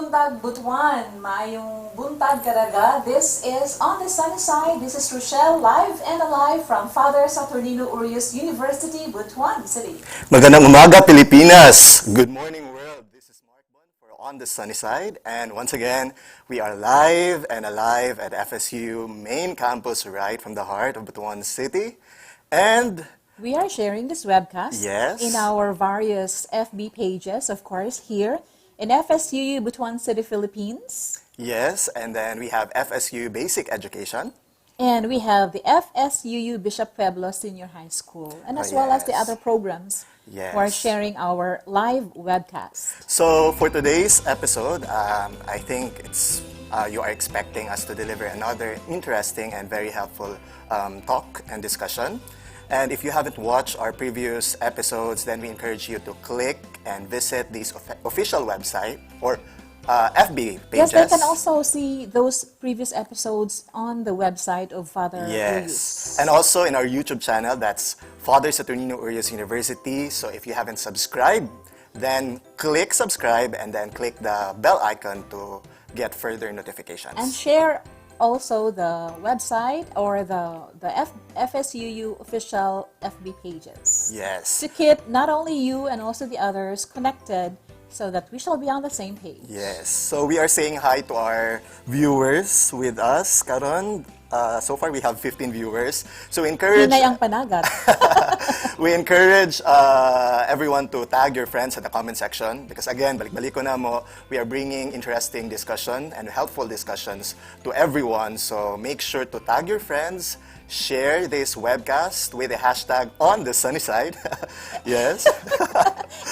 buntag, Butuan. Maayong buntag karaga. This is On the Sunny Side. This is Rochelle, live and alive from Father Saturnino Urias University, Butuan City. Magandang umaga, Pilipinas! Good morning, world! This is Mark Bon for On the Sunny Side. And once again, we are live and alive at FSU main campus right from the heart of Butuan City. And we are sharing this webcast in our various FB pages, of course, here in FSU Butuan City, Philippines. Yes, and then we have FSU Basic Education. And we have the FSUU Bishop Pueblo Senior High School, and as well as the other programs who are sharing our live webcast. So for today's episode, I think you are expecting us to deliver another interesting and very helpful talk and discussion. And if you haven't watched our previous episodes, then we encourage you to click and visit this official website or FB pages. Yes, they can also see those previous episodes on the website of Father Urias. And also in our YouTube channel, that's Father Saturnino Urias University. So if you haven't subscribed, then click subscribe and then click the bell icon to get further notifications. And share also the website or the FSUU official FB pages. Yes. To keep not only you and also the others connected so that we shall be on the same page. Yes. So we are saying hi to our viewers with us, Karon. So far we have 15 viewers. So we encourage ang panagat. we encourage everyone to tag your friends at the comment section because again, balik-balik ko na mo, we are bringing interesting discussion and helpful discussions to everyone. So make sure to tag your friends, share this webcast with the hashtag On the Sunny Side. Yes.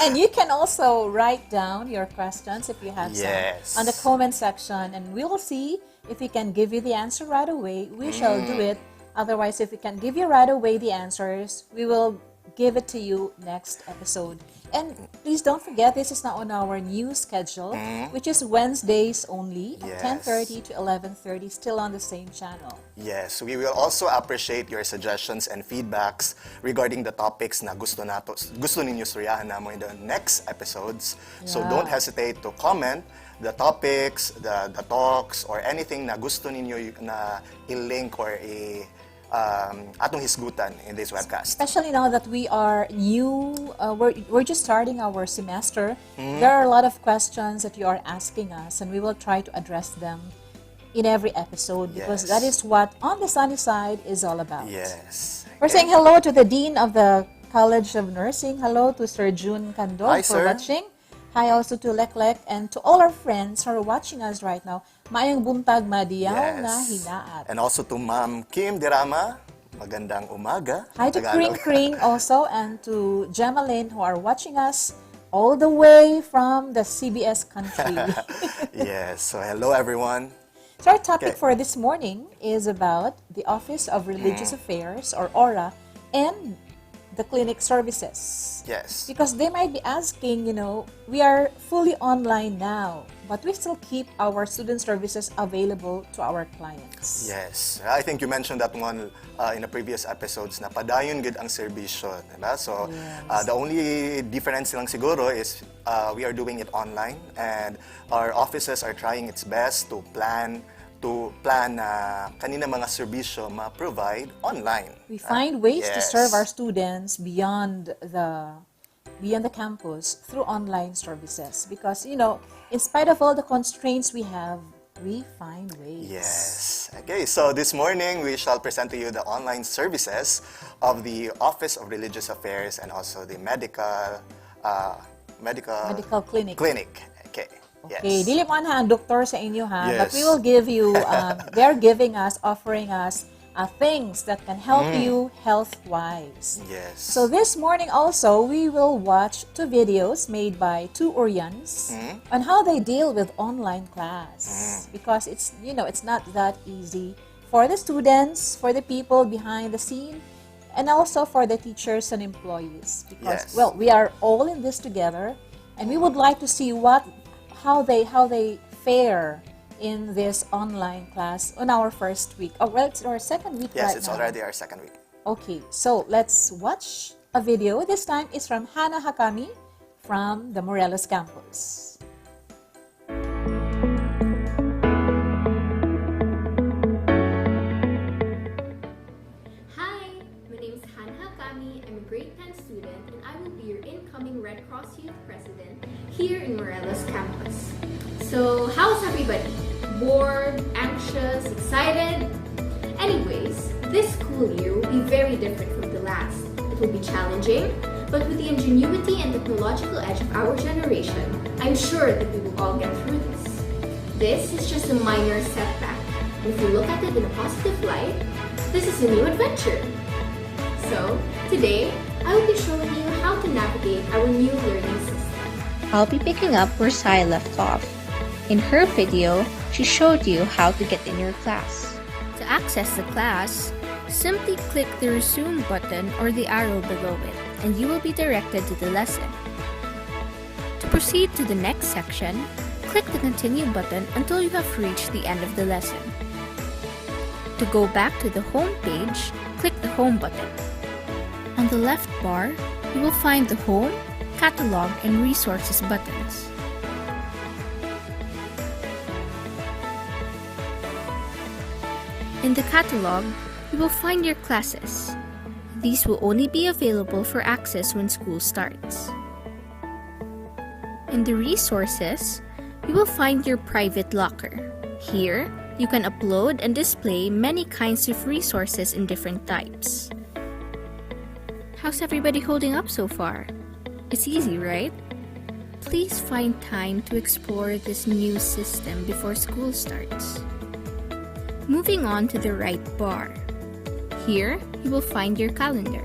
And you can also write down your questions if you have some on the comment section, and we'll see if we can give you the answer right away. We shall do it. Otherwise, if we can give you right away the answers, we will give it to you next episode. And please don't forget, this is now on our new schedule, which is Wednesdays only, 10:30 to 11:30, still on the same channel. Yes, we will also appreciate your suggestions and feedbacks regarding the topics na gusto ninyo suryahan namo in the next episodes. So don't hesitate to comment the topics, the talks, or anything na gusto ninyo na i-link or atong hisgutan in this webcast. Especially now that we are new, we're just starting our semester. There are a lot of questions that you are asking us, and we will try to address them in every episode because that is what On the Sunny Side is all about. Yes. We're saying hello to the Dean of the College of Nursing. Hello to Sir June Candol for watching. Hi also to Leklek and to all our friends who are watching us right now. Maayong buntag madiyaw na hinaat. And also to Ma'am Kim Dirama, magandang umaga. Hi to Kring Kring also and to Gemaline who are watching us all the way from the CBS country. Yes, so hello everyone. So our topic for this morning is about the Office of Religious Affairs or ORA and the clinic services. Yes. Because they might be asking, we are fully online now, but we still keep our student services available to our clients. Yes. I think you mentioned that one in the previous episodes na padayon gid ang serbisyo, diba? So the only difference lang siguro is we are doing it online and our offices are trying its best to plan kanina mga serbisyo ma-provide online. We find ways to serve our students beyond the campus through online services because, in spite of all the constraints we have, we find ways. Yes. Okay, so this morning we shall present to you the online services of the Office of Religious Affairs and also the medical clinic. Okay. Okay, dili man ha ang doktor sa inyo ha, but we will give you, they're offering us things that can help you health-wise. Yes. So this morning also, we will watch 2 videos made by 2 Orians on how they deal with online class. Because it's not that easy for the students, for the people behind the scene, and also for the teachers and employees. Because, we are all in this together, and we would like to see how they fare in this online class on our first week. Oh, well, it's our second week right now. Yes, it's already our second week. Okay, so let's watch a video. This time is from Hannah Hakami from the Morelos campus. bored, anxious, excited? Anyways, this school year will be very different from the last. It will be challenging, but with the ingenuity and technological edge of our generation, I'm sure that we will all get through this. This is just a minor setback. If you look at it in a positive light, this is a new adventure. So, today, I will be showing you how to navigate our new learning system. I'll be picking up where Sai left off. In her video, she showed you how to get in your class. To access the class, simply click the resume button or the arrow below it, and you will be directed to the lesson. To proceed to the next section, click the continue button until you have reached the end of the lesson. To go back to the home page, click the home button. On the left bar, you will find the home, catalog, and resources buttons. In the catalog, you will find your classes. These will only be available for access when school starts. In the resources, you will find your private locker. Here, you can upload and display many kinds of resources in different types. How's everybody holding up so far? It's easy, right? Please find time to explore this new system before school starts. Moving on to the right bar. Here, you will find your calendar.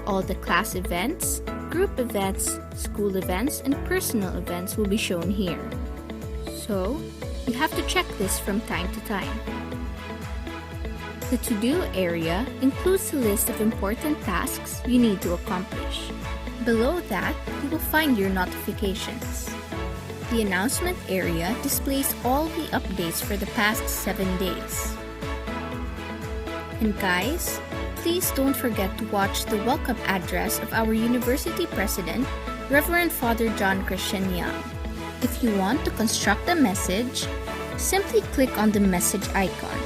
All the class events, group events, school events, and personal events will be shown here. So, you have to check this from time to time. The to-do area includes a list of important tasks you need to accomplish. Below that, you will find your notifications. The announcement area displays all the updates for the past 7 days. And guys, please don't forget to watch the welcome address of our university president, Reverend Father John Christian Young. If you want to construct a message, simply click on the message icon.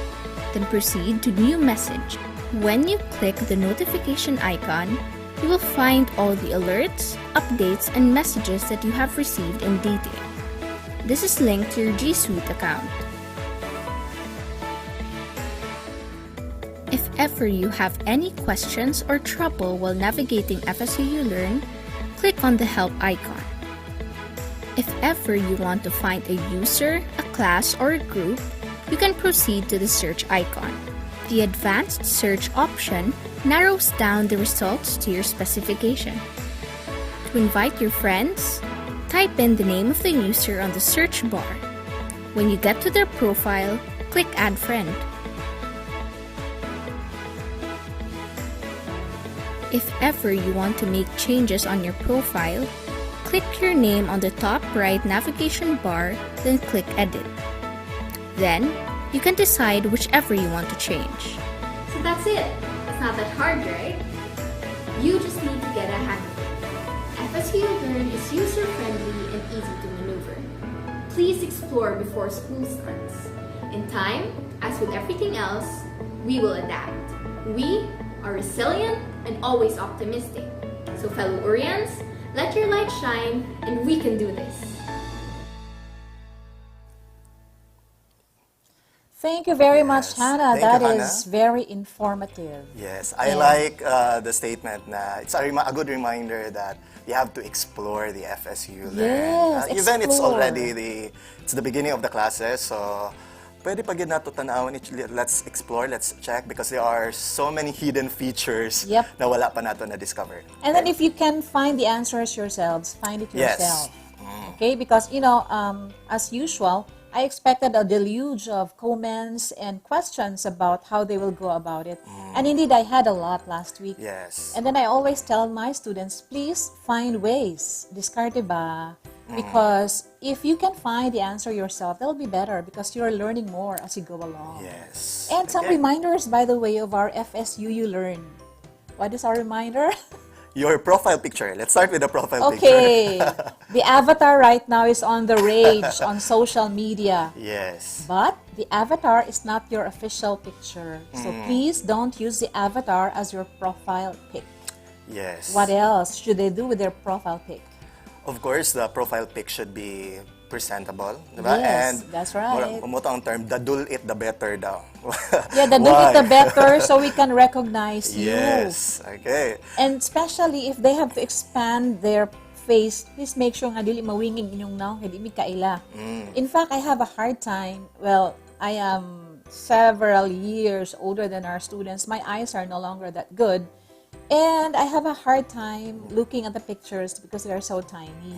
Then proceed to New Message. When you click the notification icon, you will find all the alerts, updates, and messages that you have received in detail. This is linked to your G Suite account. If ever you have any questions or trouble while navigating FSU uLearn, click on the Help icon. If ever you want to find a user, a class, or a group, you can proceed to the search icon. The advanced search option narrows down the results to your specification. To invite your friends, type in the name of the user on the search bar. When you get to their profile, click Add Friend. If ever you want to make changes on your profile, click your name on the top right navigation bar, then click Edit. Then, you can decide whichever you want to change. So that's it. It's not that hard, right? You just need to get a hang of it. FSU uLearn is user-friendly and easy to maneuver. Please explore before school starts. In time, as with everything else, we will adapt. We are resilient and always optimistic. So fellow Urians, let your light shine and we can do this. Thank you very much, Yes. Hannah. Thank you, That Hannah. is very informative. Yes, I Yeah. like the statement na it's a good reminder that you have to explore the FSU Yes, even it's explore. already the beginning of the classes, so pwede pa gid nato tanawon, let's explore, let's check because there are so many hidden features Yep. na wala pa nato na discover. And then if you can find the answers yourselves, find it Yes. yourself. Okay, because as usual, I expected a deluge of comments and questions about how they will go about it. And indeed, I had a lot last week. Yes. And then I always tell my students, please find ways. Diskarte ba? Because if you can find the answer yourself, that'll be better because you're learning more as you go along. Yes. And some Okay. reminders, by the way, of our FSU uLearn. What is our reminder? Your profile picture. Let's start with the profile Okay. picture. The avatar right now is on the rage on social media. Yes. But the avatar is not your official picture. So please don't use the avatar as your profile pic. Yes. What else should they do with their profile pic? Of course, the profile pic should be presentable, diba? Yes, And that's right. Umuto ang term, the dul it, the better daw. Yeah, the do Why? it the better so we can recognize you. Yes, okay. And especially if they have to expand their face, please make sure nga dili mawingig inyong naong hindi mi kaila. In fact, I have a hard time. Well, I am several years older than our students. My eyes are no longer that good. And I have a hard time looking at the pictures because they are so tiny.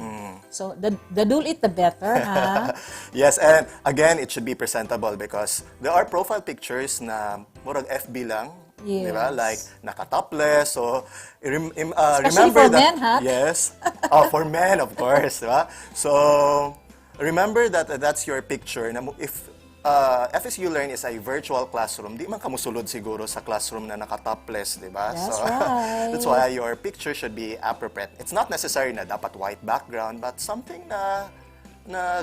So the do it the better, ha? Yes, and again, it should be presentable because there are profile pictures na murag FB lang, Yes. diba? Like naka-topless. So Especially remember for that. men, ha? Yes, for men, of course, diba? So remember that that's your picture. Na if FSU Learn is a virtual classroom, di man ka musulod siguro sa classroom na naka-topless, di ba? That's right. That's why your picture should be appropriate. It's not necessary na dapat white background, but something na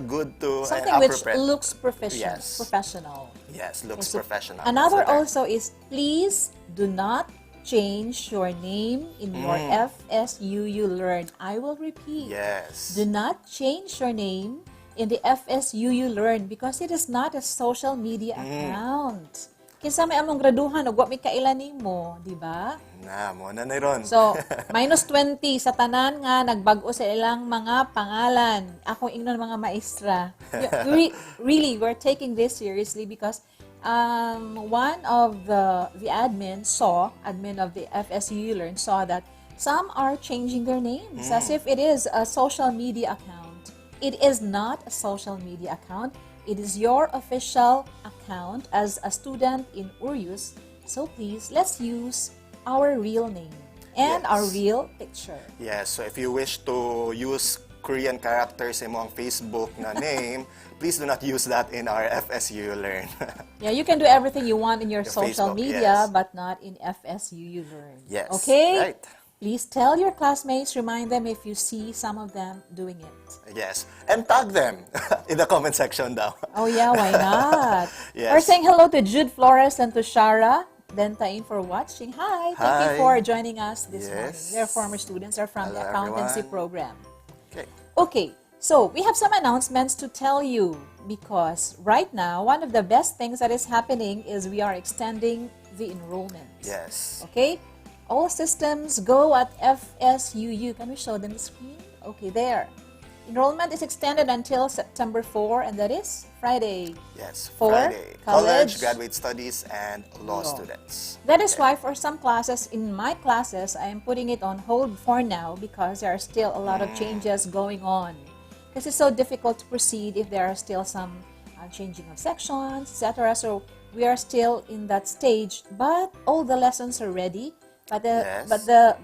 good to Something which appropriate. looks professional. Yes. Professional. Yes, looks So, professional. Another That's the term. also is please do not change your name in your FSUU Learn. I will repeat. Yes. Do not change your name in the FSUU Learn because it is not a social media account. Kinsa may among graduhan ug wa may kailan nimo, di ba? Na, mo na ron. So, -20 sa tanan nga nagbag-o sa ilang mga pangalan. Ako ingnon mga maestra. Really, we're taking this seriously because one of the admin of the FSU Learn saw that some are changing their names as if it is a social media account. It is not a social media account. It is your official account as a student in Urius. So please, let's use our real name and Yes. our real picture. Yes, so if you wish to use Korean characters sa imong Facebook na name, please do not use that in our FSU Learn. Yeah, you can do everything you want in your Your social Facebook, media, yes. but not in FSU Learn. Yes, Okay? right. Please tell your classmates, remind them if you see some of them doing it. Yes, and tag them in the comment section daw. Oh yeah, why not? Yes. We're saying hello to Jude Flores and to Shara Dentaine for watching. Hi, thank you Hi. for joining us this morning. Yes. They're former students. They're from the Hello, accountancy everyone. program. Okay. Okay, so we have some announcements to tell you because right now, one of the best things that is happening is we are extending the enrollment. Yes. Okay? All systems go at FSUU. Can we show them the screen? Okay, there. Enrollment is extended until September 4, and that is Friday. Yes, For Friday. college, Graduate Studies, and law Law. students. That is why for some classes, in my classes, I am putting it on hold for now because there are still a lot of changes going on. Because it's so difficult to proceed if there are still some changing of sections, etc. So we are still in that stage, but all the lessons are ready. But Yes.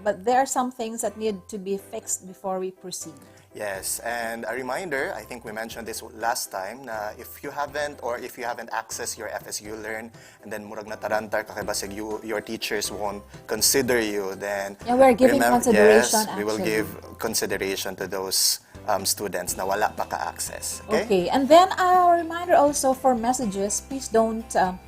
but there are some things that need to be fixed before we proceed. Yes, and a reminder, I think we mentioned this last time, na if you haven't accessed your FSU Learn, and then murag natarantar ka kay basig your teachers won't consider you, then Yeah, we're giving consideration, yes, we will actually. give consideration to those students na wala pa ka-access. Okay? Okay, and then a reminder also for messages, please don't,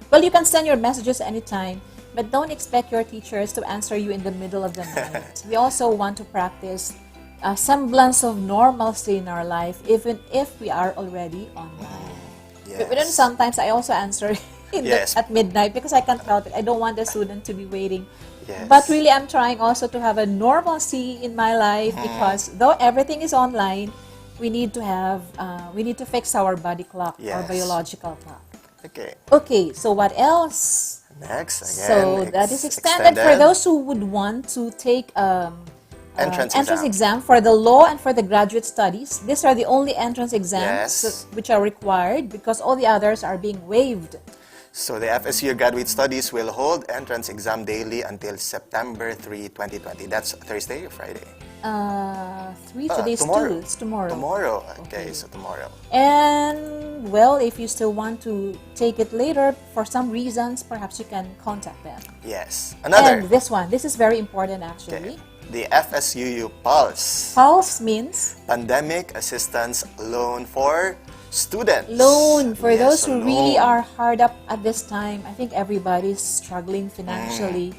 well, you can send your messages anytime, but don't expect your teachers to answer you in the middle of the night. We also want to practice a semblance of normalcy in our life, even if we are already online. Yes. But then sometimes I also answer Yes. at midnight because I can't help it. I don't want the student to be waiting. Yes. But really, I'm trying also to have a normalcy in my life because though everything is online, we need to fix our body clock, our Yes. biological clock. Okay. Okay, so what else? Next, again, So that is extended for those who would want to take entrance exam for the law and for the graduate studies. These are the only entrance exams Yes. which are required because all the others are being waived. So the FSU Graduate Studies will hold entrance exam daily until September 3, 2020. That's Thursday or Friday? 3 today's tomorrow. 2. It's tomorrow. Tomorrow. Okay, so tomorrow. And well, if you still want to take it later for some reasons, perhaps you can contact them. Yes. Another. And this is very important actually. The FSUU Pulse. Pulse means Pandemic Assistance Loan for Students. loan for Yes, those so who really loan. are hard up at this time. I think everybody's struggling financially.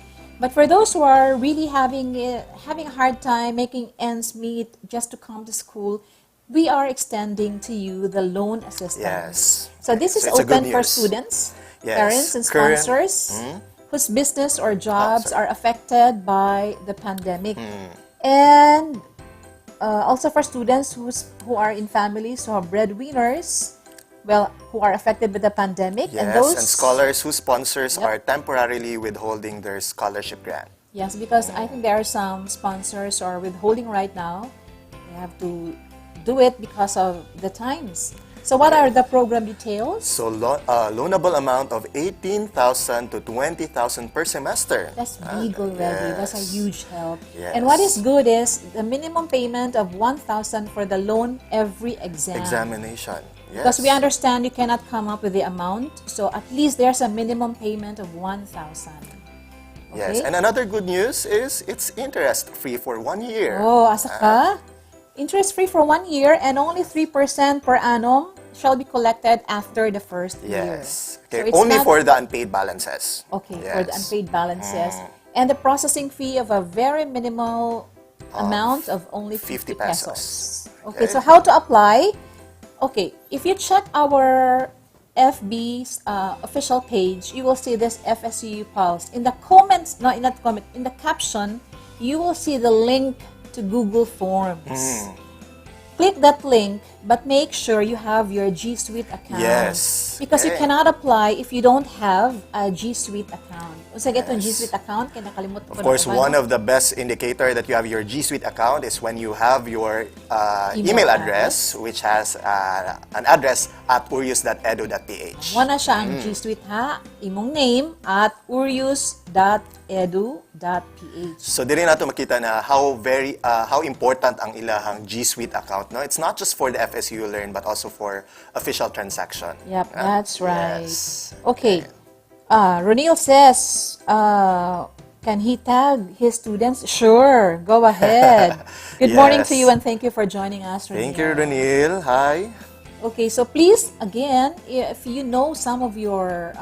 But for those who are really having a hard time making ends meet just to come to school, we are extending to you the loan assistance. Yes. So this is So it's a good open for news. students, Yes. parents, and Current- sponsors whose business or jobs sorry. are affected by the pandemic. And also for students who are in families who are breadwinners, well, who are affected with the pandemic. Yes, And those and scholars whose sponsors Yep. are temporarily withholding their scholarship grant. Yes, because I think there are some sponsors who are withholding right now. They have to do it because of the times. So what are the program details? So, loanable amount of 18,000 to 20,000 per semester. That's big already. That's a yes. huge help. Yes. And what is good is the minimum payment of 1,000 for the loan every exam. Examination. Yes. Because we understand you cannot come up with the amount, so at least there's a minimum payment of 1,000. Yes, Okay? and another good news is it's interest-free for 1 year. Oh, asa ka? Interest-free for 1 year and only 3% per annum shall be collected after the first year. Yes. So Okay, it's only not- for the unpaid balances. Okay, Yes. for the unpaid balances. And the processing fee of a very minimal amount of only 50 50 pesos. Okay, Okay. so how to apply? Okay, if you check our FB's official page, you will see this FSU Pulse. In the comments, no, in that comment, in the caption, you will see the link to Google Forms. Click that link, but make sure you have your G Suite account. Yes. Because you Okay. cannot apply if you don't have a G Suite account. Unsa itong G Suite account? Kaya nakalimot ko Of na course, kung one ano. of the best indicator that you have your G Suite account is when you have your Email email address, which has an address at urius.edu.ph. Mo na siya ang G Suite ha. Imong name at urius.edu.ph. So diri nato makita na how important ang ilahang G Suite account. No, it's not just for the FSU Learn but also for official transaction. Yep, Yeah? that's right. Yes. Okay. Ronil says, can he tag his students? Sure, go ahead. Good morning to Yes. you and thank you for joining us, Ronil. Thank you, Ranil. Hi. Okay, so please, again, if you know some of your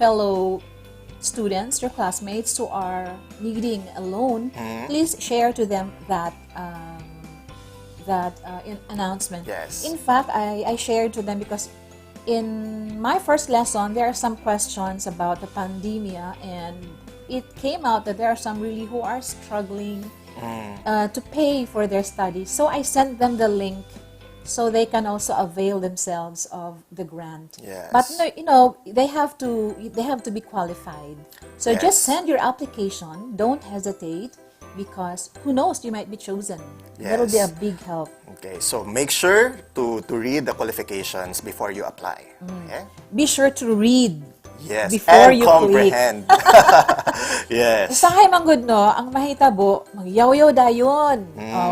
fellow students, your classmates who are needing a loan, please share to them that announcement. Yes. In fact, I shared to them because in my first lesson, there are some questions about the pandemic, and it came out that there are some really who are struggling to pay for their studies. So I sent them the link so they can also avail themselves of the grant. Yes. But they have to be qualified. So Yes. just send your application. Don't hesitate because who knows, you might be chosen. That'll be a Yes. big help. Okay, so make sure to read the qualifications before you apply. Okay? Be sure to read Yes, before and you comprehend. Yes. Sa kay manggod no, ang mahitabo, magyaw-yaw dayon.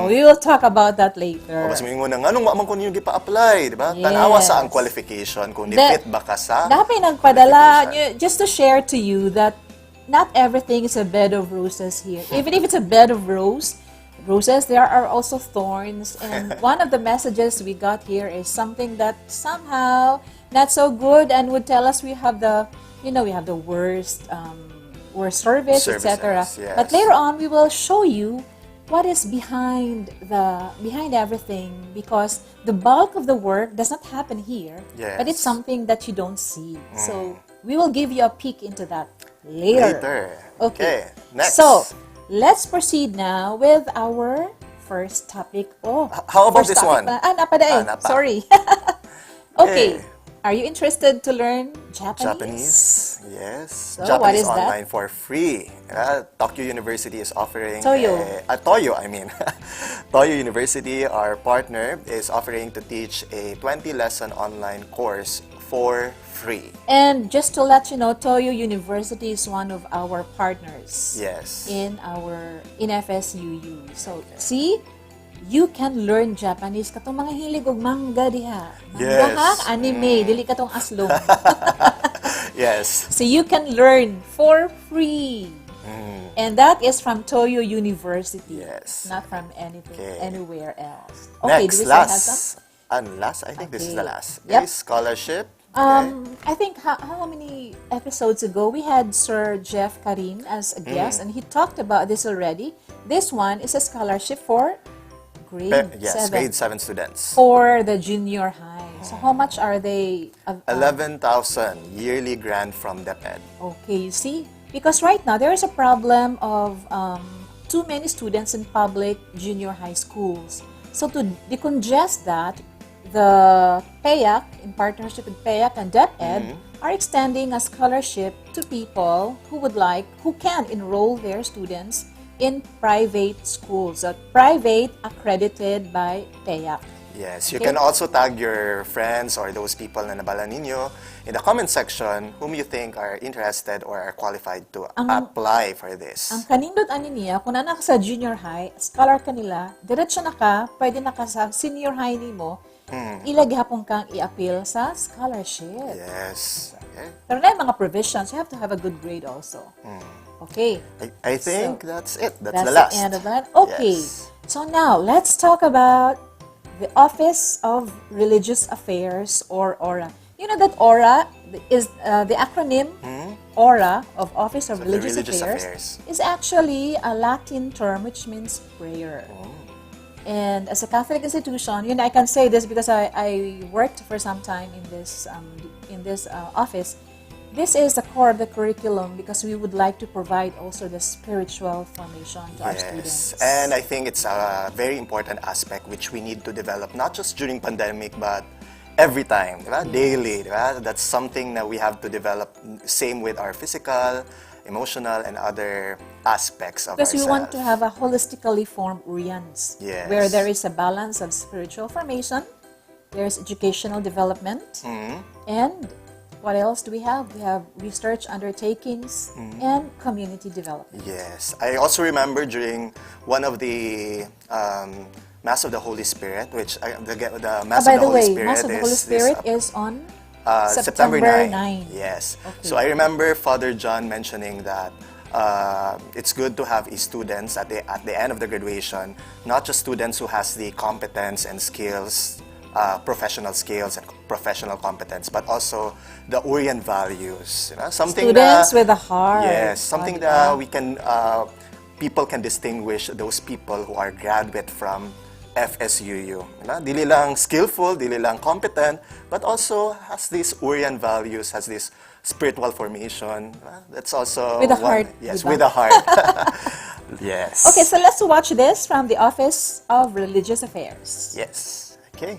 We will talk about that later. O mas mingon na nganong wa man kun yung gipa-apply, di ba? Yes. Tanawa sa ang qualification kung fit ba ka sa Dapat nagpadala, qualification. just to share to you that not everything is a bed of roses here. Even if it's a bed of roses, there are also thorns. And one of the messages we got here is something that somehow not so good and would tell us we have the worst service, etc. Services, yes. But later on, we will show you what is behind everything, because the bulk of the work does not happen here, but it's Yes. something that you don't see. So we will give you a peek into that later. Okay. Next. So let's proceed now with our first topic. How about first this topic one? pala. Napa dae. Napa. Sorry. Okay. Okay. Are you interested to learn Japanese? Japanese, yes. So, Japanese what is that? online for free. Tokyo University is offering Toyo. Toyo, I mean. Toyo University, our partner, is offering to teach a 20-lesson online course for free. And just to let you know, Toyo University is one of our partners Yes. in FSUU. So, see, you can learn Japanese katong mga hilig og manga diha. Manga Yes. ha, anime, dili katong aslong. Yes. So you can learn for free. And that is from Toyo University. Yes. Not from Okay. anywhere else. Next, do we still have some? last, I think this is the Okay. last. Yep. Okay, scholarship. Okay. I think how many episodes ago, we had Sir Jeff Karim as a guest, and he talked about this already. This one is a scholarship for grade Yes, 7. grade 7 students. For the junior high. So how much are they? 11,000 yearly grant from DepEd. Okay, you see? Because right now, there is a problem of too many students in public junior high schools. So to decongest that, the PAYAC, in partnership with PAYAC and DepEd, are extending a scholarship to people who can enroll their students in private schools, private accredited by PAYAC. Yes, you Okay. can also tag your friends or those people na nabala ninyo in the comment section whom you think are interested or are qualified to apply for this. Ang kanindot ani niya, kung anak sa junior high, scholar ka nila, diretso na ka, pwede na ka sa senior high nimo, ilagihapon kang i-appeal sa scholarship. Yes. Okay. Pero na yung mga provisions, you have to have a good grade also. Okay. I think So, that's it. That's That's the last. the end of that. Okay. Yes. So now, let's talk about the Office of Religious Affairs, or ORA. You know that ORA is the acronym ORA of Office of So the Religious, Religious Affairs, Affairs. is actually a Latin term which means prayer. And as a Catholic institution, I can say this because I worked for some time in this office. This is the core of the curriculum because we would like to provide also the spiritual formation to our students. And I think it's a very important aspect which we need to develop, not just during pandemic, but every time, diba? Daily. Diba? That's something that we have to develop. Same with our physical, emotional, and other aspects of Because we ourselves. want to have a holistically formed Urians, Yes. where there is a balance of spiritual formation, there's educational development, and what else do we have? We have research undertakings and community development. Yes. I also remember during one of the Mass of the Holy Spirit, which the Mass By of the the Holy way, Spirit Mass of the Holy Spirit is on September 9. 9. Yes. Okay. So I remember Father John mentioning that it's good to have students at the end of the graduation, not just students who has the competence and skills, professional skills and professional competence, but also the Urian values. Something Students that, with a heart. Yes, something that we can people can distinguish those people who are graduate from FSUU. Dili lang skillful, dili lang competent, but also has these Urian values, has this spiritual formation. That's also With a heart, Yes, diba? with a heart. Yes. Okay, so let's watch this from the Office of Religious Affairs. Yes. Okay.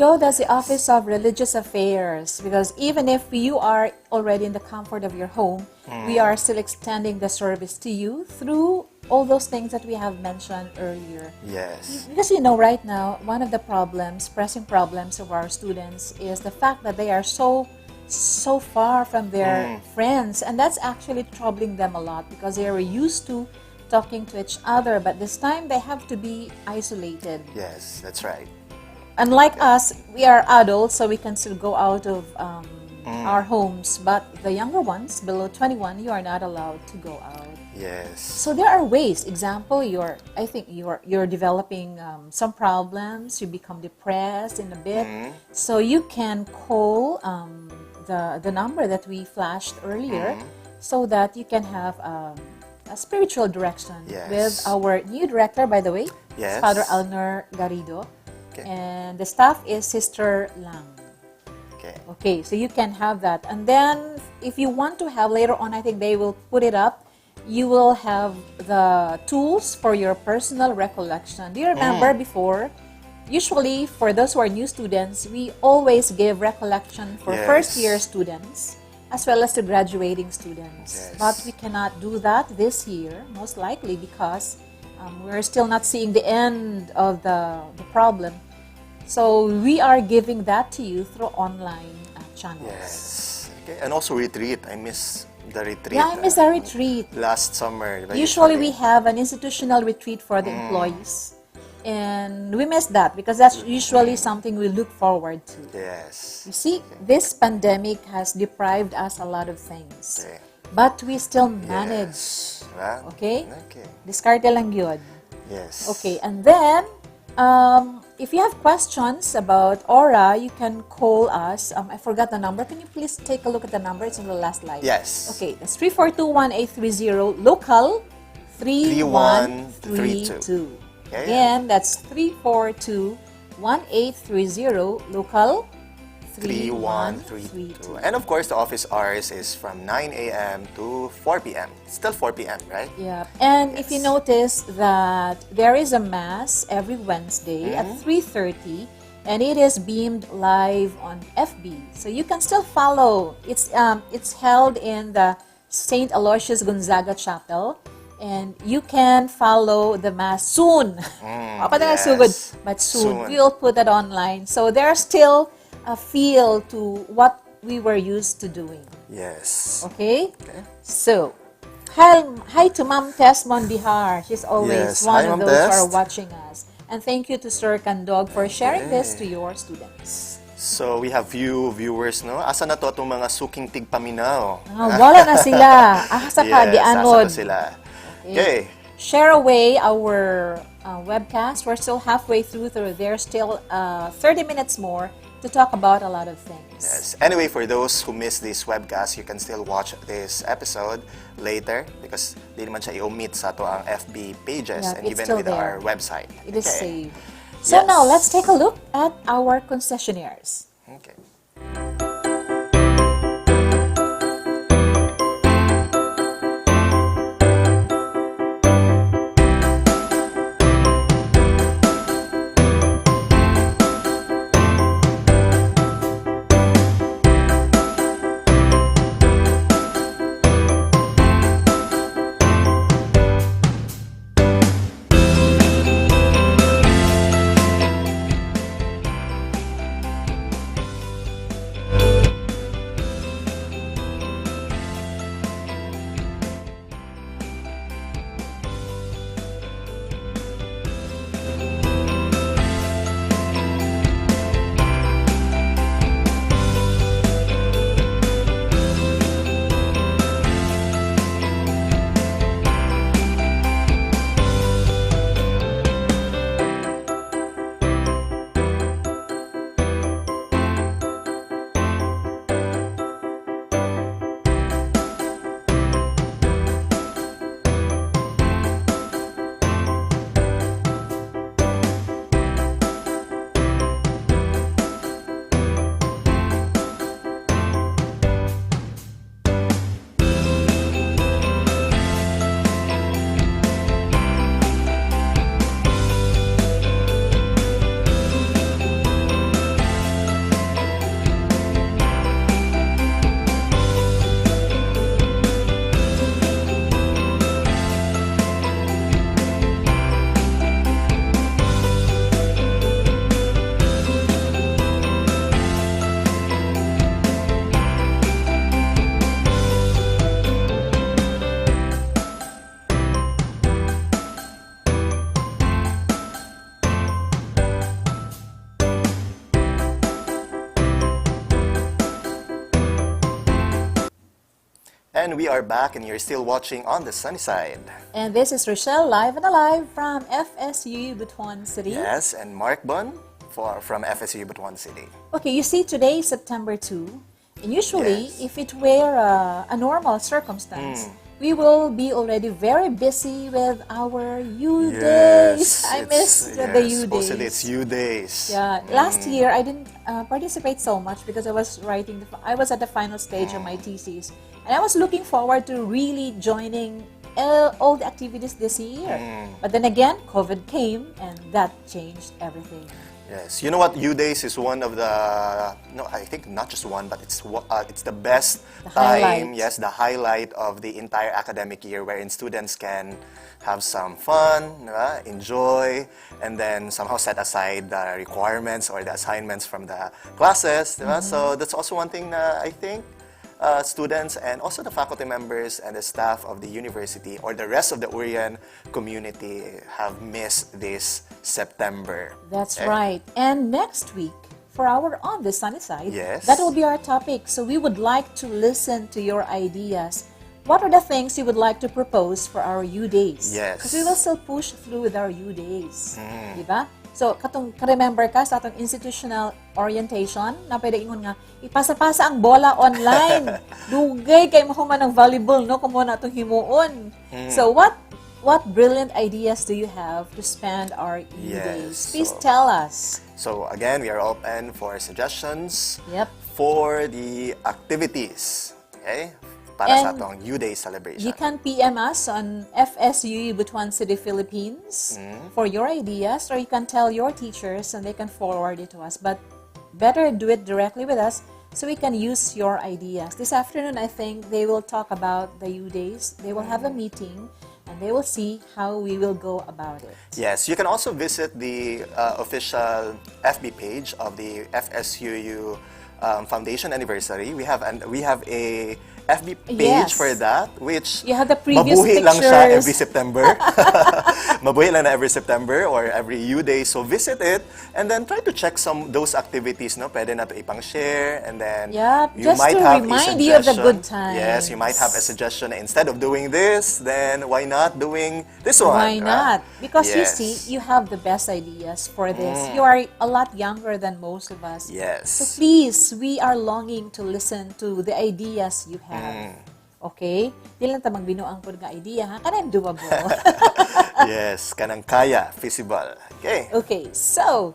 go, that's the Office of Religious Affairs. Because even if you are already in the comfort of your home, we are still extending the service to you through all those things that we have mentioned earlier. Yes. Because right now, one of the pressing problems of our students is the fact that they are so far from their friends, and that's actually troubling them a lot because they are used to talking to each other, but this time they have to be isolated. Yes, that's right. Unlike us, we are adults, so we can still go out of our homes, but the younger ones, below 21, you are not allowed to go out. Yes. So there are ways. Example, I think you're developing some problems. You become depressed in a bit. So you can call the number that we flashed earlier, so that you can have a spiritual direction with our new director, by the way, Father Alner Garrido, and the staff is Sister Lang. Okay, so you can have that, and then if you want to have later on, I think they will put it up. You will have the tools for your personal recollection. Do you remember before? Usually, for those who are new students, we always give recollection for first-year students as well as to graduating students. But we cannot do that this year, most likely because we're still not seeing the end of the problem. So we are giving that to you through online channels. Yes. Okay. And also retreat. I miss the retreat. Yeah, I miss the retreat. Last summer. Usually we have an institutional retreat for the employees. And we miss that because that's usually something we look forward to. Yes. You see, this pandemic has deprived us a lot of things. But we still manage. Yes. Well, okay? Okay. Diskarte lang yun. Yes. Okay, and then, if you have questions about Aura, you can call us. I forgot the number. Can you please take a look at the number? It's on the last slide. Yes. Okay, that's 342-1830, local 3132. Again, that's 342-1830, local 3132. And of course, the office hours is from 9 a.m. to 4 p.m. Still 4 p.m., right? Yeah. And if you notice that there is a mass every Wednesday at 3:30, and it is beamed live on FB. So you can still follow. It's held in the St. Aloysius Gonzaga Chapel. And you can follow the mass soon. But soon. We will put that online. So there's still a feel to what we were used to doing. Yes. Okay? So, hi to Ma'am Tess Monbihar. She's always one of those who are watching us. And thank you to Sir Kandog for sharing this to your students. So, we have few viewers, no? Asa na to itong mga suking tigpaminaw? Wala na sila. Asa ka, di anod. Asa sila. Okay. Share away our webcast. We're still halfway through. There's still 30 minutes more to talk about a lot of things. Yes. Anyway, for those who missed this webcast, you can still watch this episode later because di naman siya i-omit sa to ang FB pages and even with our website. It is saved. So now, let's take a look at our concessionaires. Okay. And we are back, and you're still watching On the Sunny Side. And this is Rochelle, live and alive from FSU Butuan City. Yes, and Mark Bun from FSU Butuan City. Okay, you see, today is September 2. And usually, Yes. if it were a normal circumstance, we will be already very busy with our U days. I missed the U days. Supposedly it's U days. Yeah, last year I didn't participate so much because I was I was at the final stage of my thesis, and I was looking forward to really joining all the activities this year. But then again, COVID came, and that changed everything. Yes, you know what? U Days is one of the I think not just one, but it's the best time. highlight. Yes, the highlight of the entire academic year, wherein students can have some fun, enjoy, and then somehow set aside the requirements or the assignments from the classes. So that's also one thing I think students and also the faculty members and the staff of the university or the rest of the Urian community have missed this September. That's Okay? right. And next week, for our On the Sunny Side, Yes. that will be our topic. So we would like to listen to your ideas. What are the things you would like to propose for our U days? Yes. Because we will still push through with our U days. Diba? So, remember ka sa atong institutional orientation na pwede ingon nga, ipasa-pasa ang bola online. Dugay kay mahuman ng volleyball, no? Kung mo na itong himuon. So, what brilliant ideas do you have to spend our U days? Yes, Please so- tell us. So again, we are open for suggestions Yep. for the activities, okay? Para sa And atong U-Day celebration. You can PM us on FSU Butuan City, Philippines for your ideas, or you can tell your teachers and they can forward it to us. But better do it directly with us so we can use your ideas. This afternoon, I think they will talk about the U days. They will have a meeting and they will see how we will go about it. Yes, you can also visit the official FB page of the FSUU Foundation Anniversary. We have a FB page Yes. for that, which You have the previous mabuhi lang siya pictures. every September. Mabuhi lang na every September or every U-Day. So visit it and then try to check those activities. No, pwede na to ipang-share, and then Yep, you just might to have a remind you of the good suggestion. Yes, you might have a times. suggestion. Instead of doing this, then why not doing this one? Why not? Because you Yes. see, you have the best ideas for this. You are a lot younger than most of us. Yes. So please, we are longing to listen to the ideas you have. Okay? Di lang ta magbinuang po nga idea, ha? Kanang doable. Yes, kanang kaya, feasible. Okay. Okay, so,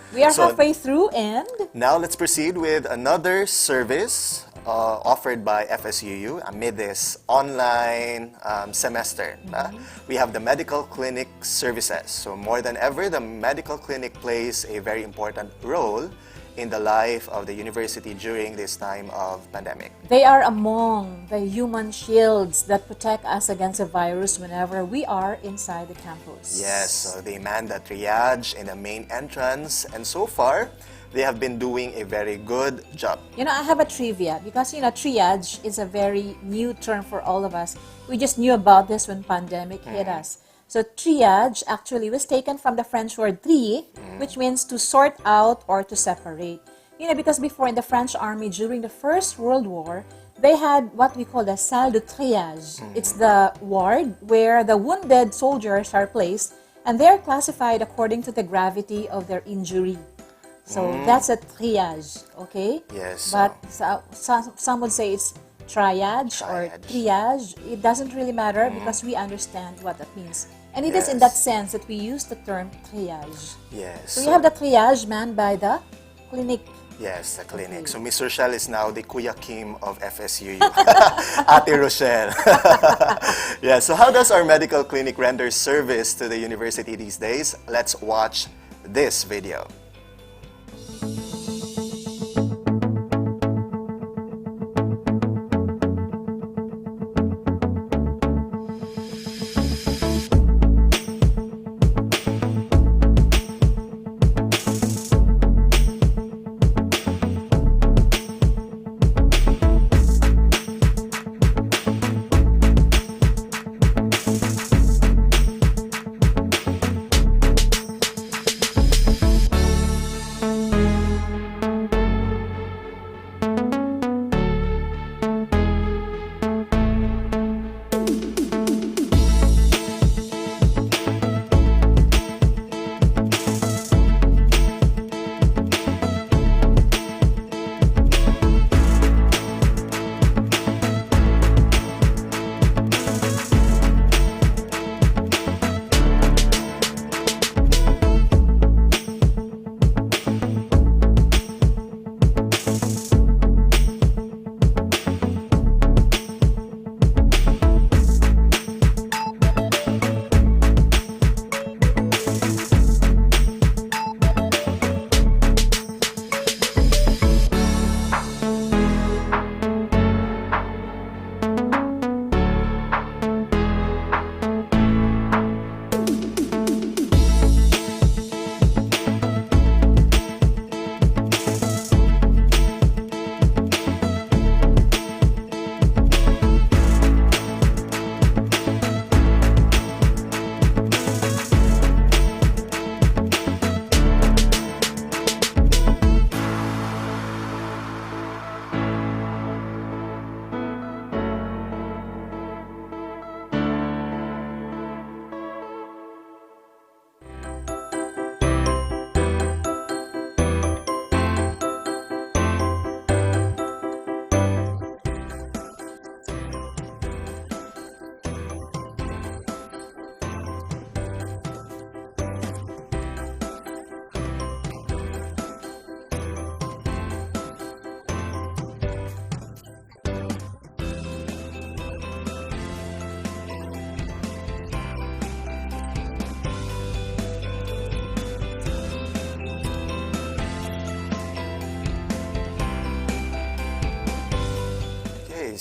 we are So- halfway through and Now let's proceed with another service offered by FSUU amid this online semester. We have the medical clinic services. So more than ever, the medical clinic plays a very important role in the life of the university during this time of pandemic. they are among the human shields that protect us against a virus whenever we are inside the campus. Yes, so they man the triage in the main entrance, and so far, they have been doing a very good job. You know, I have a trivia because, triage is a very new term for all of us. We just knew about this when pandemic hit us. So triage actually was taken from the French word trier, which means to sort out or to separate. Because before in the French army during the First World War, they had what we call the salle de triage. It's the ward where the wounded soldiers are placed and they're classified according to the gravity of their injury. So that's a triage, okay? Yes. But some would say it's triage or triage. It doesn't really matter because we understand what that means. And it is in that Yes. sense that we use the term triage. Yes. So you have the triage manned by the clinic. Yes, the clinic. So Miss Rochelle is now the Kuya Kim of FSUU. Ate Rochelle. Yeah, so how does our medical clinic render service to the university these days? Let's watch this video.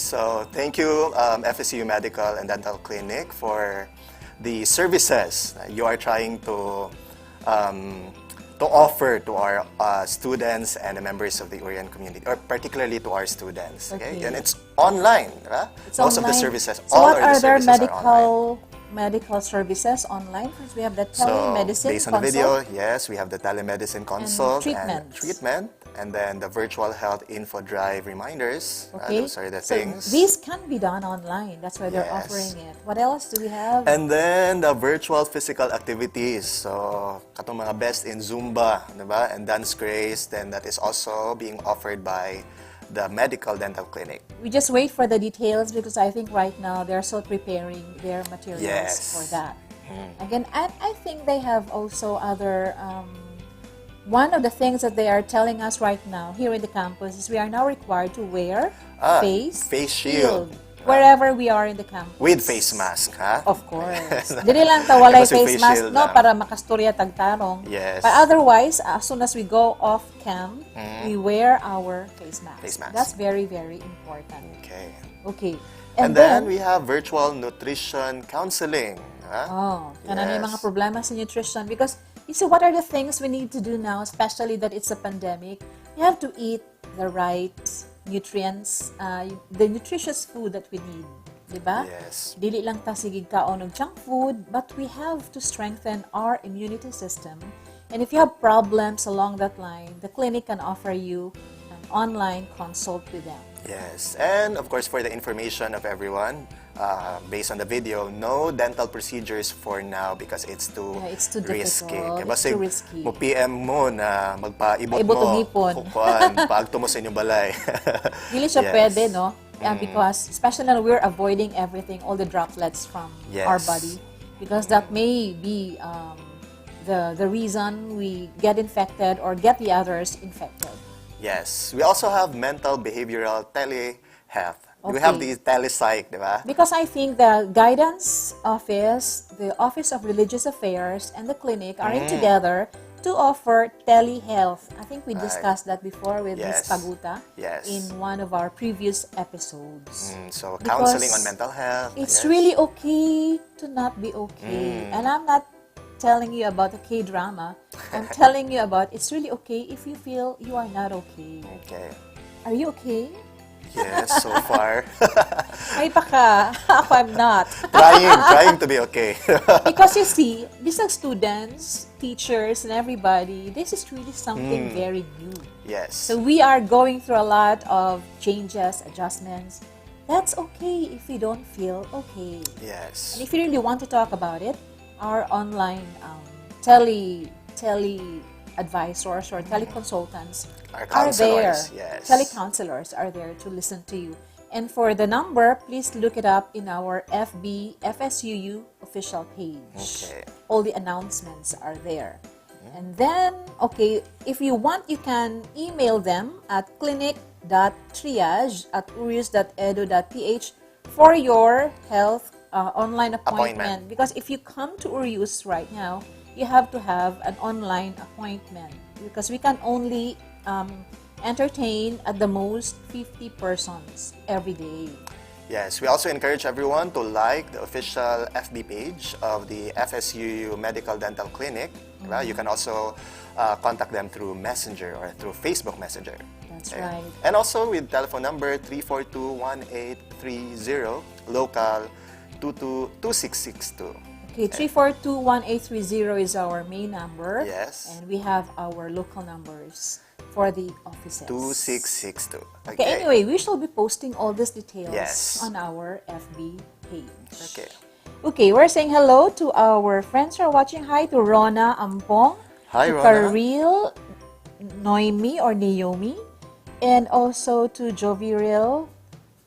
so thank you, FSU Medical and Dental Clinic, for the services that you are trying to offer to our students and the members of the Orion community, or particularly to our students. Okay? And it's online, right? Most of the services, So all what of are the their services are online. medical services online? First, we have the So, telemedicine based on the video, consult. yes, we have the telemedicine consult and treatments. treatment, and then the virtual health info drive reminders. Okay. Those are the So things. these can be done online. That's why they're Yes. offering it. What else do we have? And then the virtual physical activities. So, katong mga best in Zumba, diba? And dance craze, then that is also being offered by the Medical Dental Clinic. We just wait for the details because I think right now they're still preparing their materials Yes. for that. Again, and I think they have also other. One of the things that they are telling us right now here in the campus is we are now required to wear face shield. wherever we are in the campus. With face mask, ha? Of course. Dili lang ta walay Kasi face face mask, shield no, lang. para makastorya tagtarong. Yes. But otherwise, as soon as we go off camp, we wear our face mask. Face mask. That's very, very important. Okay. Okay. And then we have virtual nutrition counseling. Ha? Oh, kanano yung Yes. mga problema sa nutrition? Because you see, what are the things we need to do now, especially that it's a pandemic? We have to eat the right nutrients, the nutritious food that we need. Diba? Yes. Dili lang ta sigig kaon og junk food, but we have to strengthen our immunity system. And if you have problems along that line, the clinic can offer you an online consult with them. Yes, and of course for the information of everyone, based on the video, no dental procedures for now because it's too, Yeah, it's too risky. difficult. Kaya It's too risky. mo PM mo na magpaibot Paibot og mo, hipon. pag tumo sa inyong balay. Dili siya Yes. pwede, no? Because especially now we're avoiding everything, all the droplets from our Yes. body, because that may be the reason we get infected or get the others infected. Yes, we also have mental behavioral telehealth. We have Okay. the telepsych, di ba? Because I think the guidance office, the Office of Religious Affairs, and the clinic are in together to offer telehealth. I think we discussed that before with Ms. Yes. Paguta Yes. in one of our previous episodes. So Because counseling on mental health. It's yes. really okay to not be okay. And I'm not telling you about the K-drama. I'm telling you about it's really okay if you feel you are not okay. Okay. Are you okay? Yes, so far. May pa ka. Ako, I'm not. trying to be okay. Because you see, these are students, teachers, and everybody. This is really something very new. Yes. So we are going through a lot of changes, adjustments. That's okay if you don't feel okay. Yes. And if you really want to talk about it, our online tele advisors or teleconsultants Our are there. counselors, yes. Telecounselors are there to listen to you. And for the number, please look it up in our FB FSUU official page. Okay. All the announcements are there. And then, okay, if you want, you can email them at clinic.triage@urius.edu.ph for your health online appointment. Because if you come to Urius right now, you have to have an online appointment because we can only entertain at the most 50 persons every day. Yes, we also encourage everyone to like the official FB page of the FSU Medical Dental Clinic. Well, you can also contact them through Messenger or through Facebook Messenger. That's right. And also with telephone number 342-1830, local 222662. Okay, 342-1830 is our main number. Yes. And we have our local numbers for the offices. 2662. Okay, anyway, we shall be posting all these details Yes. on our FB page. Okay. Okay, we're saying hello to our friends who are watching. Hi to Rona Ampong. Hi, to Rona. Karil Noemi or Naomi. And also to Joviril.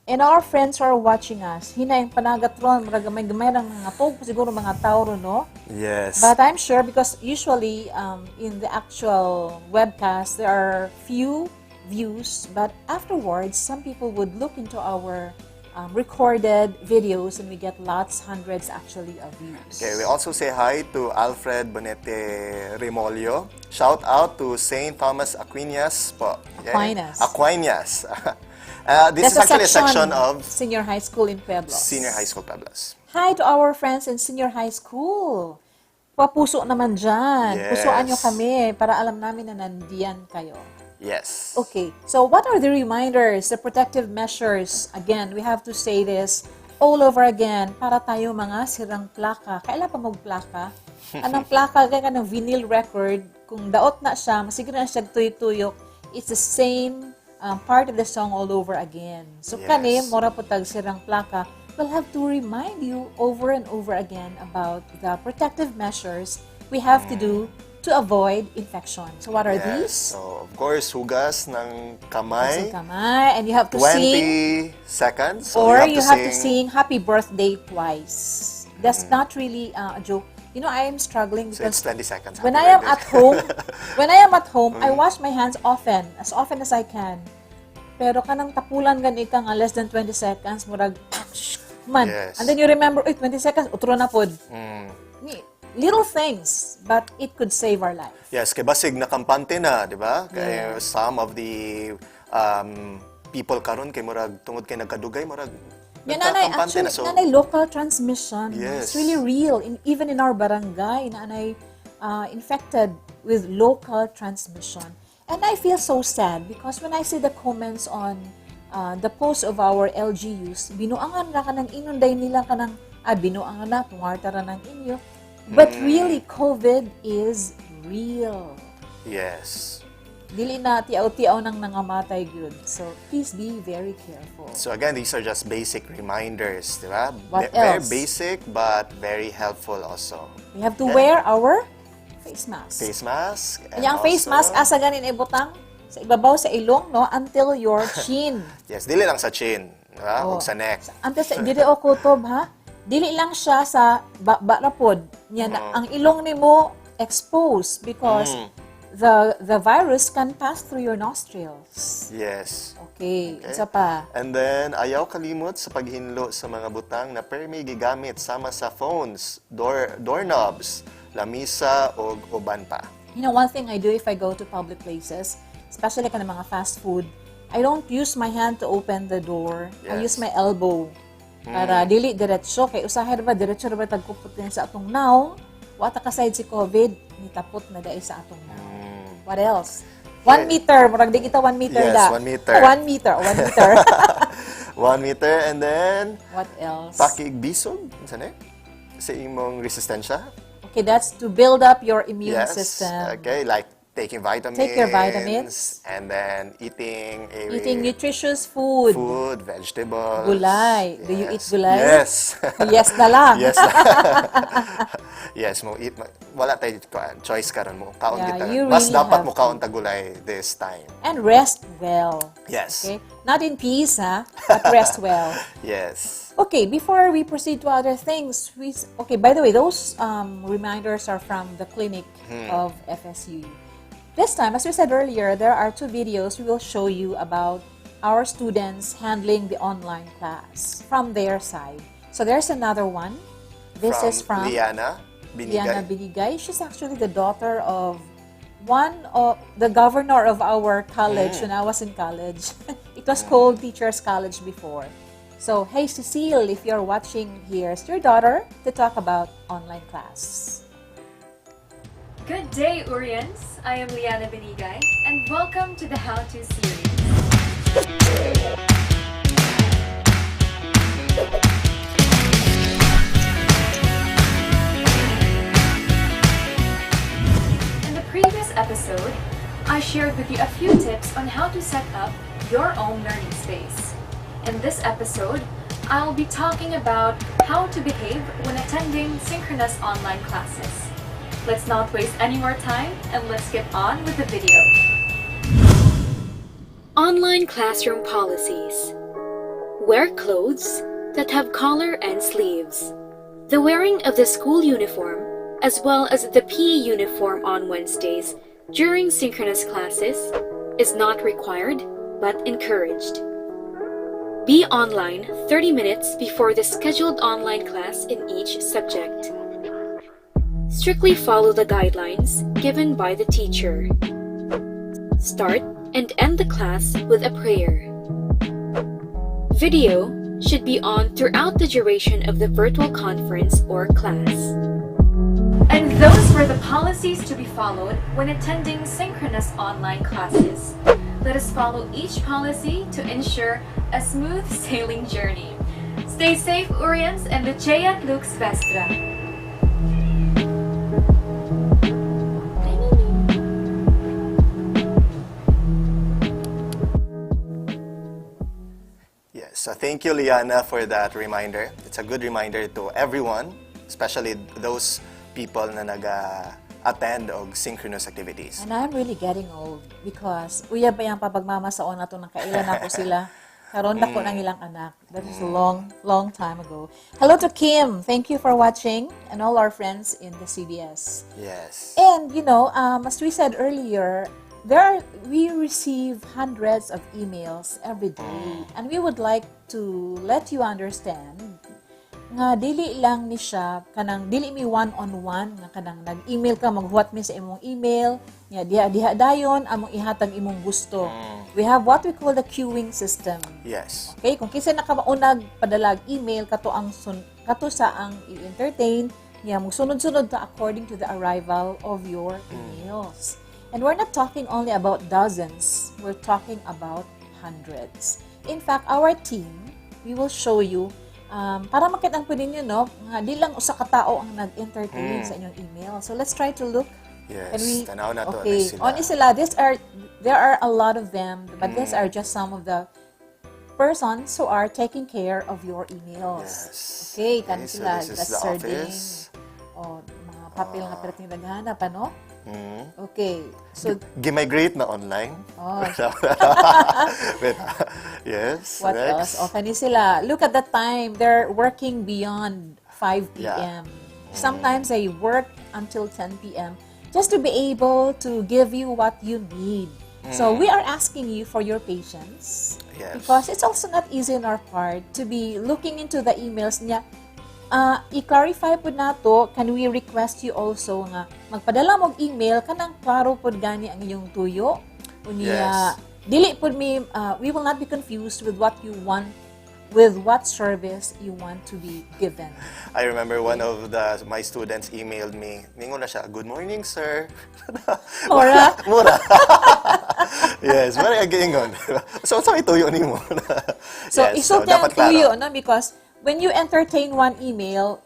And our friends who are watching us. Hinay panagatron, gamay-gamay ng mga tog, siguro mga tao, no? Yes. But I'm sure because usually in the actual webcast, there are few views, but afterwards, some people would look into our recorded videos and we get lots, hundreds actually of views. Okay, we also say hi to Alfred Bonete Remolio. Shout out to St. Thomas Aquinas po. Okay? Aquinas. Aquinas. This is actually a section of Senior High School in Pueblos. Senior High School Pueblos. Hi to our friends in Senior High School. Papuso naman dyan. Yes. Pusuan nyo kami para alam namin na nandiyan kayo. Yes. Okay, so what are the reminders, the protective measures? Again, we have to say this all over again para tayo mga sirang plaka. Kailan pa magplaka? Anong plaka? Kaya ng vinyl record, kung daot na siya, masiguro na siya tuyok-tuyok, it's the same part of the song all over again. So Yes. kani, mora po tag sirang plaka, we'll have to remind you over and over again about the protective measures we have to do to avoid infection. So what are Yes. these? So, of course, hugas ng Sa kamay. kamay, and you have to 20 sing, seconds. So or you have to sing happy birthday twice. That's not really a joke. You know, I am struggling So it's because 20 seconds. when Happy I am birthday. at home, I wash my hands often as I can. Pero kanang tapulan gani ka nga less than 20 seconds, murag, man. Yes. And then you remember, 20 seconds, utro na pod. Little things, but it could save our life. Yes, kay basig nakampante na, di ba? Kay some of the people karon kay murag tungod kay nagkadugay murag Yeah, nanay, nagkakampante actually, na. So, nanay, local transmission. Yes. It's really real. Even in our barangay, nanay, infected with local transmission. And I feel so sad because when I see the comments on the post of our LGUs, binuangan na ka ng inunday nila ka ng, binuangan na, pumarta na ng inyo. But really, COVID is real. yes. Dili na tiaw-tiaw nang nangamatay good. So, please be very careful. So again, these are just basic reminders, di ba? What Very else? basic but very helpful also. We have to wear our face mask. Face mask. And Yung face also- mask, asa ganin ibutang sa ibabaw sa ilong, no? Until your chin. Yes, dili lang sa chin, di ba? Oh. Ug sa neck. Until sa, dili o kutob, ha? Dili lang siya sa barapod. Yan, ang ilong ni mo exposed because the virus can pass through your nostrils. Yes. Okay, isa pa. And then, ayaw kalimot sa paghinlo sa mga butang na permi gigamit sama sa phones, doorknobs, lamisa, o uban pa. You know, one thing I do if I go to public places, especially ka ng mga fast food, I don't use my hand to open the door. I use Yes. my elbow. Para dili diretso. Kay usahay ba, diretso ba tagkupot din sa atong naong. Wata ka side si COVID, nitapot na dahil sa atong naong. What else? 1 meter. Murag di kita 1 meter Yes, da. 1 meter. 1 meter. 1 meter. 1 meter, and then, What else? pakigbisog, saan sa imong resistensya. Okay, that's to build up your immune Yes. system. Okay, like taking vitamins. Take your vitamins. And then eating Eating nutritious food. food, vegetables. Gulay. Do you eat gulay? Yes. Yes na lang. yes. yes, mo eat. Wala tayo choice karon mo. Kaon Yeah, kita. you Mas really dapat have mo kaon ta gulay this time. And rest well. Yes. Okay? Not in peace, ha? But rest well. Yes. Okay, before we proceed to other things, okay, by the way, those reminders are from the clinic of FSU. This time, as we said earlier, there are 2 videos we will show you about our students handling the online class from their side. So there's another one. This is from Liana Binigay. Liana Binigay. She's actually the daughter of one of the governor of our college when I was in college. It was called Teachers College before. So, hey Cecile, if you're watching, here's your daughter to talk about online class. Good day, Urians. I am Liana Benigay, and welcome to the How To series. In the previous episode, I shared with you a few tips on how to set up your own learning space. In this episode, I'll be talking about how to behave when attending synchronous online classes. Let's not waste any more time and let's get on with the video. Online classroom policies. Wear clothes that have collar and sleeves. The wearing of the school uniform, as well as the PE uniform on Wednesdays during synchronous classes, is not required but encouraged. Be online 30 minutes before the scheduled online class in each subject. Strictly follow the guidelines given by the teacher. Start and end the class with a prayer. video should be on throughout the duration of the virtual conference or class. And those were the policies to be followed when attending synchronous online classes. Let us follow each policy to ensure a smooth sailing journey. Stay safe, Urians, and Lucia Lux Vestra. Yes, so thank you, Liana, for that reminder. It's a good reminder to everyone, especially those people na nag-attend og synchronous activities. And I'm really getting old because uya ba yung papagmamasaon na to ng kailan ako sila. Karon na ko ng ilang anak. That is a long time ago. Hello to Kim. Thank you for watching and all our friends in the CBS. Yes. And as we said earlier, we receive hundreds of emails every day. And we would like to let you understand nga dili lang ni siya kanang dili mi one-on-one nga kanang nag-email ka maghuwat mi sa imong email nya diha dayon among ihatag imong gusto. We have what we call the queuing system. Yes. Okay, kung kinsa nakaunag padalag email kato sa ang i-entertain nya magsunod-sunod ta according to the arrival of your emails. And we're not talking only about dozens, we're talking about hundreds. In fact, our team, we will show you para makita po ninyo, no, nga di lang usa ka tao ang nag-entertain sa inyong email. So let's try to look. Yes, tanaw na to. Okay, on sila. There are a lot of them, but these are just some of the persons who are taking care of your emails. Yes. Okay, kan So sila. this is That's the Sir Ding. office. Mga papel nga pirating naghahanap, ano? Okay, so Gimigrate na online. Yes. what else? Okay, sila. Look at the time. They're working beyond 5 p.m. Sometimes they work until 10 p.m. just to be able to give you what you need. So we are asking you for your patience. Yes. Because it's also not easy on our part to be looking into the emails niya. I-clarify po nato, can we request you also nga magpadala mong email kanang klaro pod gani ang iyong tuyo. Unya, dili pod we will not be confused with what you want, with what service you want to be given. I remember one of my students emailed me. Ningon na siya, "Good morning, sir." Mura? Mura. Yes, very againgon. So ituyo nimo. So, Yes, isot dapat yan tuyo, klaro. no? Because when you entertain one email,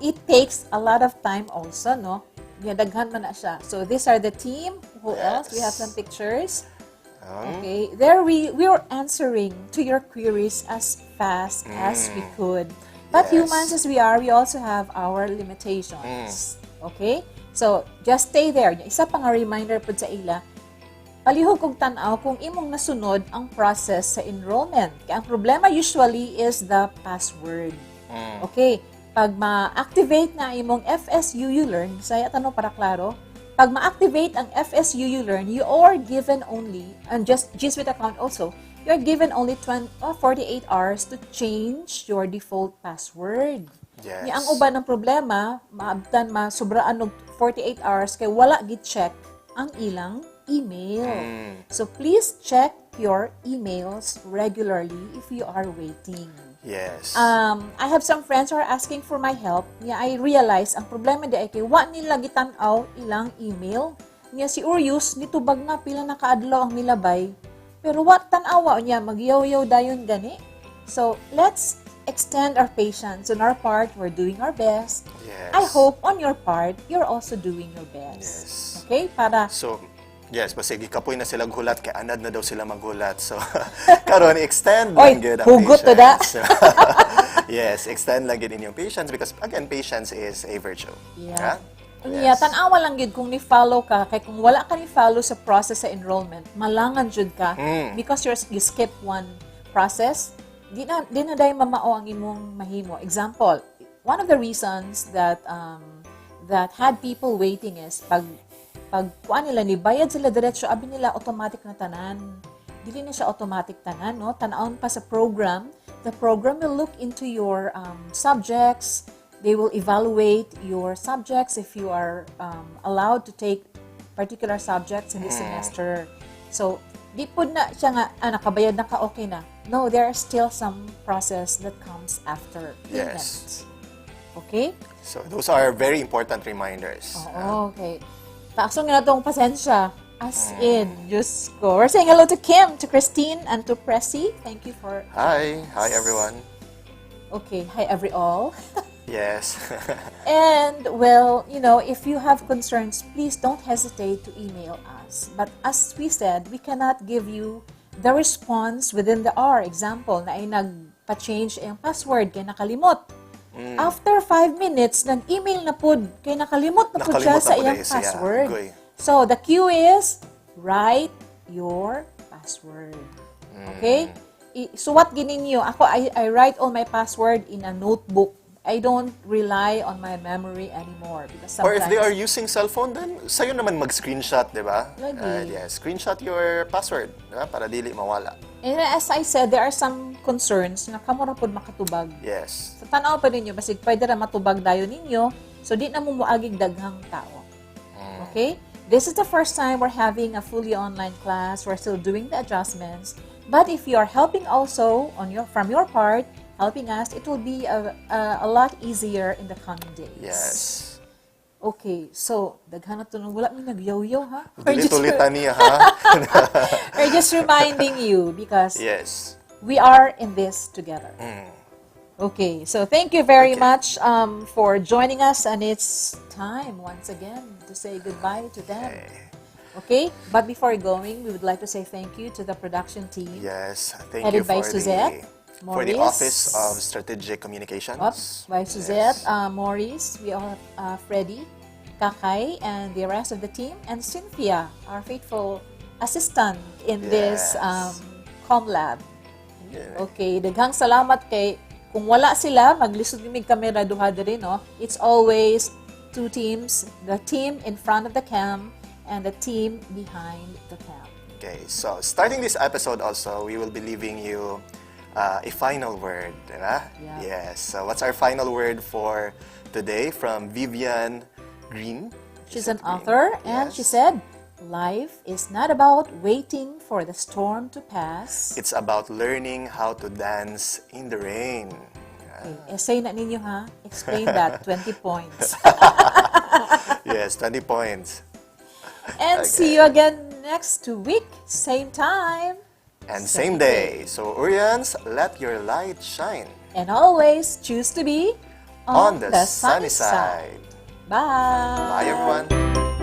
it takes a lot of time also, no? Daghan man na siya. So, these are the team. Who else? We have some pictures. Okay. There we were answering to your queries as fast as we could. But Yes. humans as we are, we also have our limitations. Okay? So, just stay there. Isa pa nga reminder po sa ila, palihog kong tanaw kung imong nasunod ang process sa enrollment. Kaya ang problema usually is the password. Okay, pag ma-activate na imong FSU Learn, saya tanong para klaro, pag ma-activate ang FSU Learn, you are given only, and just G Suite account also, you are given only 48 hours to change your default password. Yes. Ang uban ng problema, maabtan sobraan og 48 hours kay wala gi-check ang ilang email. So please check your emails regularly if you are waiting. Yes. I have some friends who are asking for my help. I realize ang problema di ay kay wa nila gitan-aw ilang email. Niya si Urius nitubag na pila na kaadlaw ang milabay. Pero what tan-awa niya magyaw-yaw dayon gani. So let's extend our patience. On our part, we're doing our best. Yes. I hope on your part, you're also doing your best. Yes. Okay? Para So, yes, basig kapoy na sila gulat kay anad na daw sila maghulat. So, karon extend Oy, lang gyud ang hugot to da. patience. Yes, extend lang gyud inyong patience because again, patience is a virtue. Yeah. Ha? Unya, tanawa lang yun kung ni-follow ka, kay kung wala ka ni-follow sa process sa enrollment, malangan jud ka because you skip one process, di na dayon mamao ang imong mahimo. Example, one of the reasons that had people waiting is pag kuan nila ni bayad sila diretso abi nila automatic na tanan. Dili na siya automatic tanan, no? Tan-awon pa sa program. The program will look into your subjects. They will evaluate your subjects if you are allowed to take particular subjects in this semester. So, di po na siya nga, nakabayad na ka, okay na. No, there are still some process that comes after payment. Yes. Okay? So those are very important reminders. Okay. Taas nga na itong pasensya. As in, Diyos ko. We're saying hello to Kim, to Christine, and to Pressy. Thank you for... Hi everyone. Okay, hi every all. Yes. And, well, you know, if you have concerns, please don't hesitate to email us. But as we said, we cannot give you the response within the hour. Example, na ay nagpa-change ang password, kaya nakalimot. After 5 minutes, nag-email na po, kaya nakalimot na po siya sa iyang password. So, the cue is, write your password. Okay? So, what gininyo? Ako, I write all my password in a notebook. I don't rely on my memory anymore because Or sometimes... if they are using cellphone, then sa'yo naman mag-screenshot, di ba? Lagi. Screenshot your password, di ba? Para dili mawala. And as I said, there are some concerns na kamo ra pod makatubag. Yes. Sa tanaw pa ninyo, basig pwede ra matubag dayon ninyo, so di na mo moagig daghang tao. Okay? This is the first time we're having a fully online class. We're still doing the adjustments. But if you are helping also from your part, helping us, it will be a lot easier in the coming days. Yes. Okay, so, daghan na to nung wala mi nagyaw-yaw, ha? Dili tulitan niya, ha? We're just reminding you because Yes. we are in this together. Okay, so thank you very much for joining us, and it's time once again to say goodbye to them. Okay, but before going, we would like to say thank you to the production team. Yes, thank Headed you by for Suzette, for the Maurice. Office of Strategic Communications. By Suzette, Yes. Maurice, we all have Freddy, Kakay, and the rest of the team, and Cynthia, our faithful assistant in this Yes. ComLab. Yeah. Okay, daghang salamat kay kung wala sila, maglisod yung kamera duha diri, no? It's always two teams, the team in front of the cam and the team behind the cam. Okay, so starting this episode also, we will be leaving you a final word, diba? Yeah. Yes. So what's our final word for today from Vivian Green? She's Is an it Green? author, and she Yes. said, life is not about waiting for the storm to pass. It's about learning how to dance in the rain. Okay, essay na ninyo, ha? Explain that, 20 points. Yes, 20 points. And see you again next week, same time. And same day. So, Urians, let your light shine And always choose to be on the sunny side. Bye. Bye, everyone.